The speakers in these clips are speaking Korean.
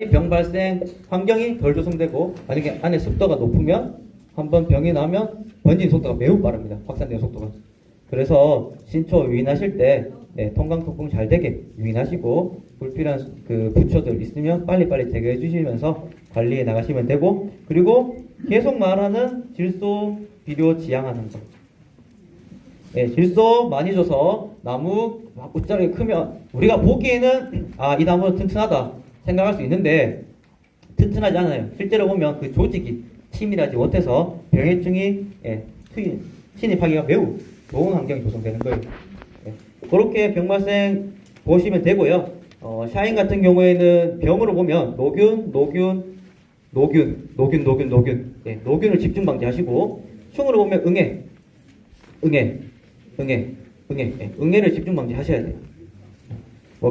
병 발생 환경이 덜 조성되고 만약에 안에 습도가 높으면 한번 병이 나면 번지는 속도가 매우 빠릅니다. 확산되는 속도가. 그래서 신초 유인하실 때 통강 통풍 잘 되게 유인하시고 불필요한 그 부초들 있으면 빨리빨리 제거해 주시면서 관리해 나가시면 되고, 그리고 계속 말하는 질소 비료 지양하는 거. 질소 많이 줘서 나무 웃자르게 크면 우리가 보기에는 이 나무는 튼튼하다 생각할 수 있는데 튼튼하지 않아요. 실제로 보면 그 조직이 치밀하지 못해서 병해충이 침입하기가 매우 좋은 환경이 조성되는 거예요. 그렇게 병 발생 보시면 되고요. 샤인 같은 경우에는 병으로 보면 노균을 집중 방지하시고, 흉으로 보면 응애를 집중 방지하셔야 돼요.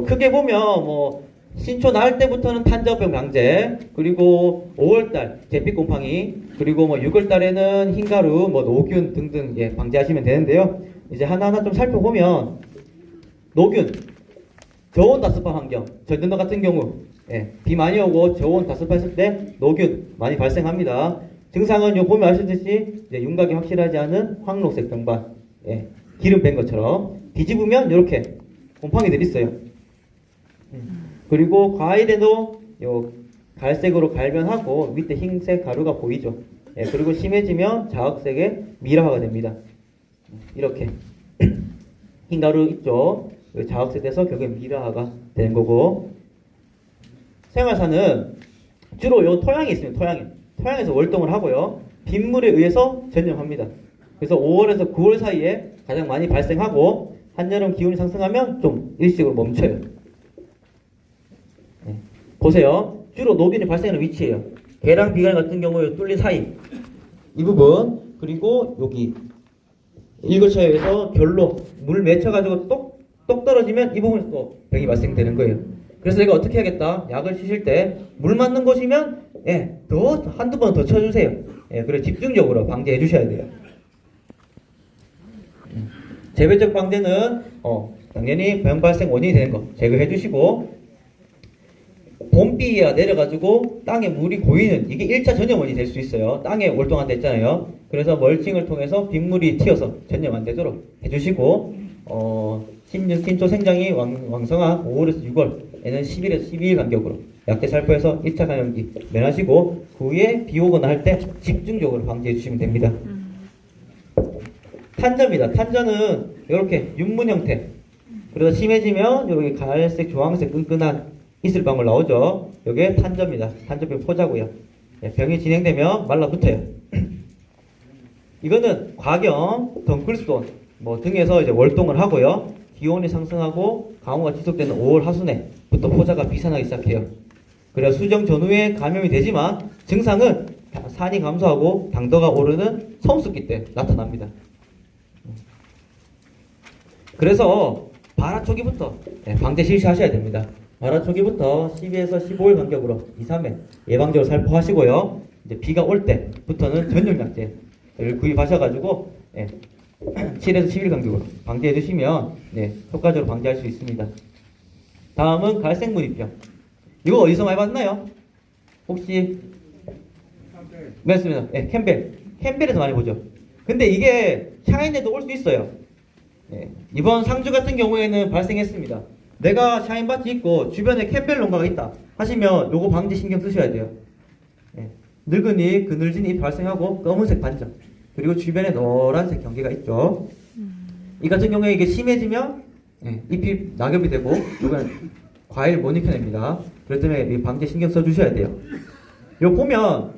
크게 보면 신초 나을 때부터는 탄저병 방제, 그리고 5월달 제피곰팡이, 그리고 6월달에는 흰가루, 노균 등등 방지하시면 되는데요. 이제 하나하나 좀 살펴보면 노균, 저온 다습한 환경, 전년도 같은 경우 비 많이 오고 저온 다습했을 때 노균 많이 발생합니다. 증상은 보면 아시듯이 윤곽이 확실하지 않은 황록색 병반, 기름 뺀 것처럼 뒤집으면 이렇게 곰팡이들이 있어요. 그리고 과일에도 갈색으로 갈변하고 밑에 흰색 가루가 보이죠. 그리고 심해지면 자흑색의 미라화가 됩니다. 이렇게 흰 가루 있죠. 자흑색 돼서 결국에 미라화가 되는 거고, 생활사는 주로 토양이 있으면 토양에서 월동을 하고요. 빗물에 의해서 전염합니다. 그래서 5월에서 9월 사이에 가장 많이 발생하고, 한여름 기온이 상승하면 좀 일시적으로 멈춰요. 보세요. 주로 노균이 발생하는 위치예요. 개랑 비강 같은 경우에 뚫린 사이 이 부분, 그리고 여기 일교차에서 결로 물 맺혀가지고 똑 떨어지면 이 부분에서 또 병이 발생되는 거예요. 그래서 내가 어떻게 하겠다, 약을 치실 때 물 맞는 곳이면 더 한두 번 더 쳐주세요. 그래 집중적으로 방제해 주셔야 돼요. 재배적 방제는 당연히 병 발생 원인이 되는 거 제거해 주시고, 봄비가 내려가지고 땅에 물이 고이는, 이게 1차 전염 원인이 될 수 있어요. 땅에 월동한다 했잖아요. 그래서 멀칭을 통해서 빗물이 튀어서 전염 안 되도록 해주시고, 신초 생장이 왕성한 5월에서 6월에는 10일에서 12일 간격으로 약제 살포해서 1차 감염기 면하시고, 그 후에 비 오거나 할 때 집중적으로 방지해 주시면 됩니다. 탄저입니다. 탄저는 이렇게 윤문 형태. 그래서 심해지면 여기 갈색, 주황색 끈끈한 이슬방울 나오죠. 이게 탄저입니다. 탄저병 포자고요. 병이 진행되면 말라붙어요. 이거는 과경, 덩클스톤 등에서 이제 월동을 하고요. 기온이 상승하고 강우가 지속되는 5월 하순에부터 포자가 비산하기 시작해요. 그래서 수정 전후에 감염이 되지만 증상은 산이 감소하고 당도가 오르는 성숙기 때 나타납니다. 그래서 발화 초기부터 방제 실시하셔야 됩니다. 발화 초기부터 12에서 15일 간격으로 2, 3회 예방적으로 살포하시고요. 이제 비가 올 때부터는 전염약제를 구입하셔가지고 7에서 10일 간격으로 방제해 주시면 효과적으로 방지할 수 있습니다. 다음은 갈색무늬병. 이거 어디서 많이 봤나요? 혹시? 맞습니다. 캠벨에서 많이 보죠. 근데 이게 샤인에도 올 수 있어요. 이번 상주 같은 경우에는 발생했습니다. 내가 샤인 바지 입고 주변에 캠벨 농가가 있다 하시면 요거 방지 신경 쓰셔야 돼요. 늙은이, 그늘진 잎 발생하고 검은색 반점, 그리고 주변에 노란색 경계가 있죠. 이 같은 경우에 이게 심해지면 잎이 낙엽이 되고 이건 과일 못 익혀냅니다. 그렇기 때문에 방지 신경 써주셔야 돼요. 요 보면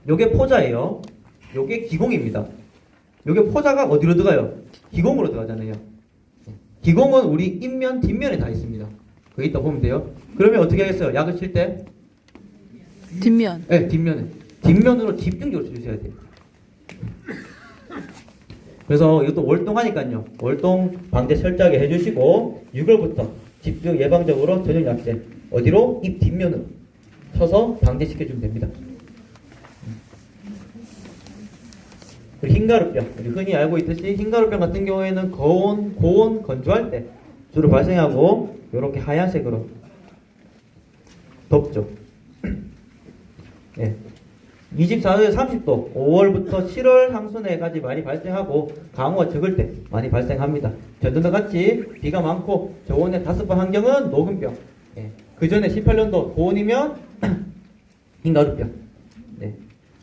요게 포자예요. 요게 기공입니다. 요게 포자가 어디로 들어가요? 기공으로 들어가잖아요. 기공은 우리 입면, 뒷면에 다 있습니다. 거기 있다 보면 돼요. 그러면 어떻게 하겠어요? 약을 칠 때? 뒷면. 뒷면에. 뒷면으로 집중적으로 쳐주셔야 돼요. 그래서 이것도 월동하니까요. 월동 방제 철저하게 해주시고 6월부터 집중 예방적으로 전염 약제 어디로? 입 뒷면으로 쳐서 방제시켜주면 됩니다. 그리고 흰가루병, 우리 흔히 알고 있듯이 흰가루병 같은 경우에는 고온, 건조할 때 주로 발생하고 이렇게 하얀색으로 덥죠. 예. 24도에서 30도, 5월부터 7월 상순에까지 많이 발생하고 강우가 적을 때 많이 발생합니다. 전전도 같이 비가 많고 저온의 다습한 환경은 녹음병. 예. 그 전에 18년도 고온이면 흰가루병. 네.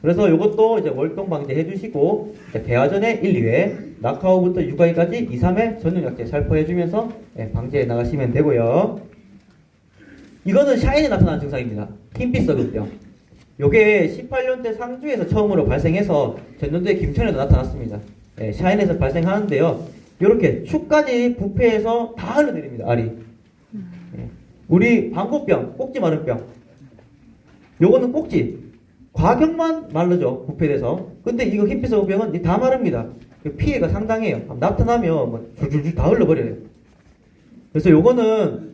그래서 이것도 이제 월동 방지해 주시고 대화전에 1, 2회, 낙하후부터 육아기까지 2, 3회 전용 약제 살포해 주면서 방지해 나가시면 되고요. 이거는 샤인에 나타나는 증상입니다. 흰빛 썩은병. 요게 18년대 상주에서 처음으로 발생해서 전년도에 김천에도 나타났습니다. 샤인에서 발생하는데요. 이렇게 축까지 부패해서 다 흘러내립니다. 알이. 우리 방구병, 꼭지 마른병. 요거는 꼭지. 과격만 마르죠. 부패돼서. 근데 이거 흰빛 썩은병은 다 마릅니다. 피해가 상당해요. 나타나면 뭐 줄줄줄 다 흘러버려요. 그래서 요거는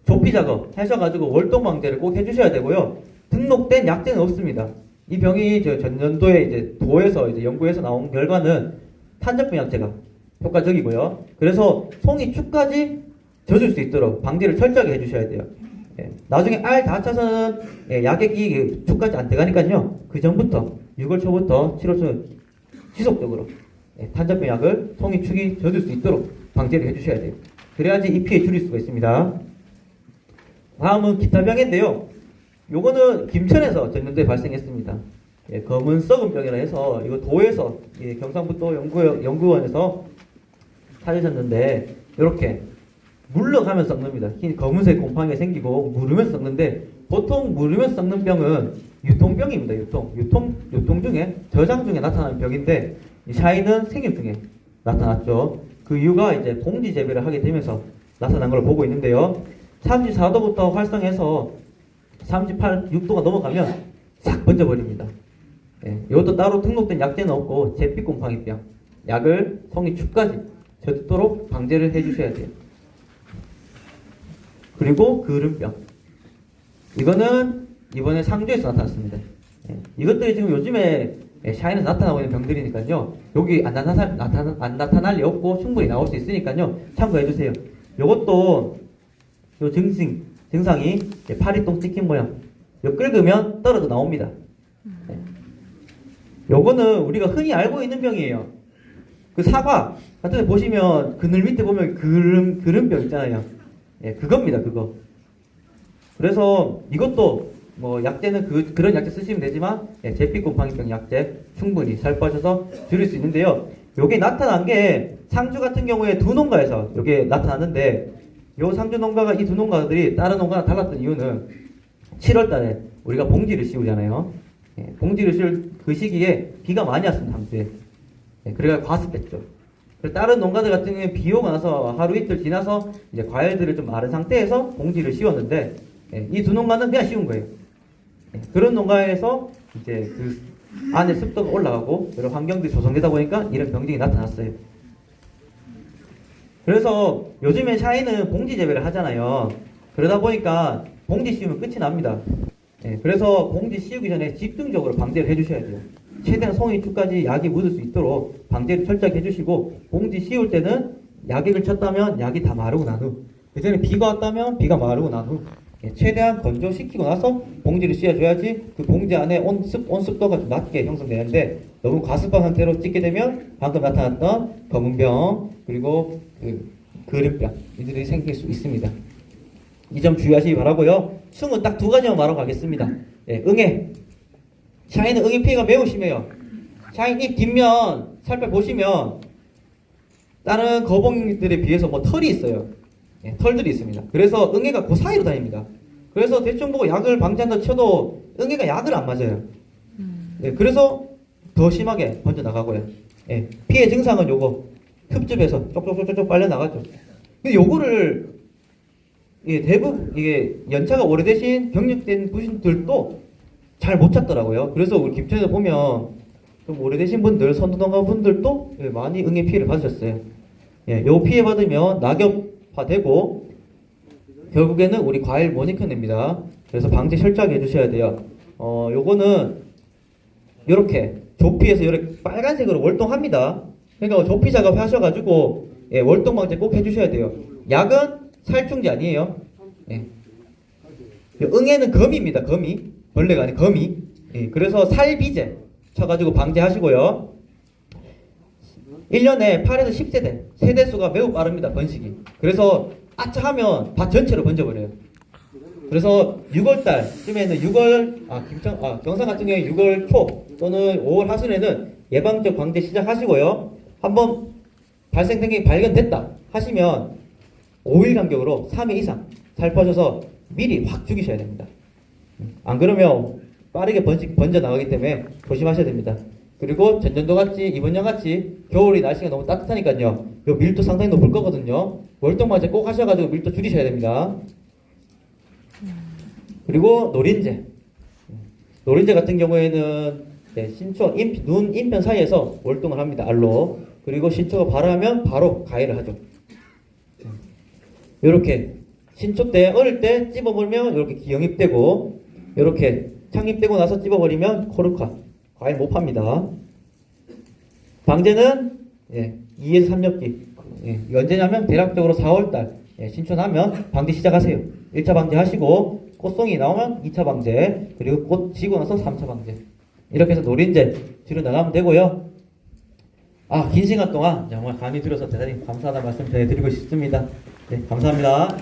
조피 작업 하셔가지고 월동 방제를 꼭 해주셔야 되고요. 등록된 약제는 없습니다. 이 병이 전년도에 이제 도에서 이제 연구에서 나온 결과는 탄저병 약제가 효과적이고요. 그래서 송이 축까지 젖을 수 있도록 방제를 철저하게 해주셔야 돼요. 예. 나중에 알 다 차서는 약액이 축까지 안 들어가니까요. 그 전부터 6월 초부터 7월 초 지속적으로 탄저병 약을 송이 축이 젖을 수 있도록 방제를 해주셔야 돼요. 그래야지 이 피해 줄일 수가 있습니다. 다음은 기타병인데요. 요거는 김천에서 전년도에 발생했습니다. 검은 썩은병이라 해서 이거 도에서 경상북도 연구원에서 찾으셨는데 이렇게 물러가면서 썩는다. 흰 검은색 곰팡이가 생기고 물으면서 썩는데 보통 물으면서 썩는 병은 유통병입니다. 유통 중에 저장 중에 나타나는 병인데 이 샤인은 생육 중에 나타났죠. 그 이유가 이제 봉지 재배를 하게 되면서 나타난 걸 보고 있는데요. 34도부터 활성해서 38, 6도가 넘어가면 싹 번져버립니다. 이것도 따로 등록된 약제는 없고 잿빛곰팡이병 약을 송이 축까지 젖도록 방제를 해주셔야 돼요. 그리고 그름병 이거는 이번에 상주에서 나타났습니다. 이것들이 지금 요즘에 샤인에서 나타나고 있는 병들이니까요. 여기 안 나타날 리 없고 충분히 나올 수 있으니까요. 참고해주세요. 이것도 요 증상이 파리똥 찍힌 모양. 요 긁으면 떨어져 나옵니다. 요거는 우리가 흔히 알고 있는 병이에요. 그 사과 같은 데 보시면 그늘 밑에 보면 그름병 있잖아요. 그겁니다. 그거. 그래서 이것도 뭐 약제는 그런 약제 쓰시면 되지만 잿빛곰팡이병 약제 충분히 살포하셔서 줄일 수 있는데요. 요게 나타난 게 상주 같은 경우에 두 농가에서 요게 나타났는데 요 상주 농가가 이 두 농가들이 다른 농가랑 달랐던 이유는 7월 달에 우리가 봉지를 씌우잖아요. 봉지를 씌울 그 시기에 비가 많이 왔습니다. 상주에. 그래가 과습했죠. 다른 농가들 같은 경우에 비 오고 나서 하루 이틀 지나서 이제 과일들을 좀 마른 상태에서 봉지를 씌웠는데 이 두 농가는 그냥 씌운 거예요. 그런 농가에서 이제 그 안에 습도가 올라가고 여러 환경들이 조성되다 보니까 이런 병증이 나타났어요. 그래서 요즘에 샤인은 봉지 재배를 하잖아요. 그러다 보니까 봉지 씌우면 끝이 납니다. 그래서 봉지 씌우기 전에 집중적으로 방제를 해주셔야 돼요. 최대한 송이 축까지 약이 묻을 수 있도록 방제를 철저하게 해주시고 봉지 씌울 때는 약액을 쳤다면 약이 다 마르고 난 후 그 전에 비가 왔다면 비가 마르고 난 후 최대한 건조시키고 나서 봉지를 씌워줘야지 그 봉지 안에 온습도가 좀 낮게 형성되는데 너무 과습한 상태로 찍게 되면 방금 나타났던 검은병 그리고 그름병 이들이 생길 수 있습니다. 이 점 주의하시기 바라고요. 충은 딱 두 가지만 말하고 가겠습니다. 응애. 샤인은 응애 피해가 매우 심해요. 샤인 잎 뒷면 살펴보시면 다른 거봉들에 비해서 뭐 털이 있어요. 털들이 있습니다. 그래서 응애가 그 사이로 다닙니다. 그래서 대충 보고 약을 방지한다 쳐도 응애가 약을 안 맞아요. 그래서 더 심하게 번져나가고요. 피해 증상은 요거 흡집에서 쪽쪽쪽쪽 빨려나가죠. 근데 요거를 대부분 이게 연차가 오래되신 병력된 분들도 잘 못 찾더라고요. 그래서 우리 김천에서 보면 좀 오래되신 분들, 선두농가 분들도 많이 응애 피해를 받으셨어요. 요 피해 받으면 낙엽화되고 결국에는 우리 과일 못 익혀냅니다. 그래서 방제 철저하게 해주셔야 돼요. 요거는 요렇게 조피에서 이렇게 빨간색으로 월동합니다. 그러니까 조피 작업 하셔가지고 월동 방제 꼭 해주셔야 돼요. 약은 살충제 아니에요. 응애는 거미입니다. 거미. 벌레가 아닌 거미. 예, 그래서 살비제 쳐가지고 방제하시고요. 1년에 8에서 10세대, 세대수가 매우 빠릅니다, 번식이. 그래서 아차 하면 밭 전체로 번져버려요. 그래서 6월달쯤에는 경상 같은 경우에 6월 초 또는 5월 하순에는 예방적 방제 시작하시고요. 한번 발생된 게 발견됐다 하시면 5일 간격으로 3회 이상 살포하셔서 미리 확 죽이셔야 됩니다. 안 그러면 빠르게 번져 나가기 때문에 조심하셔야 됩니다. 그리고 전년도 같이 이번 년 같이 겨울이 날씨가 너무 따뜻하니까요. 요 밀도 상당히 높을 거거든요. 월동맞이 꼭 하셔가지고 밀도 줄이셔야 됩니다. 그리고 노린재. 노린재 같은 경우에는 신초, 눈, 인편 사이에서 월동을 합니다. 알로. 그리고 신초가 발하면 바로 가해를 하죠. 요렇게 신초 때 어릴 때 찝어버리면 이렇게 영입되고 이렇게 창립되고 나서 찝어버리면 코르카 과일 못 팝니다. 방제는 2에서 3엽기. 언제냐면 대략적으로 4월달 신초 나면 방제 시작하세요. 1차 방제 하시고 꽃송이 나오면 2차 방제, 그리고 꽃 지고 나서 3차 방제. 이렇게 해서 노린재 뒤로 나가면 되고요. 긴 시간 동안 정말 강의 들어서 대단히 감사하다는 말씀 전해드리고 싶습니다. 네, 감사합니다.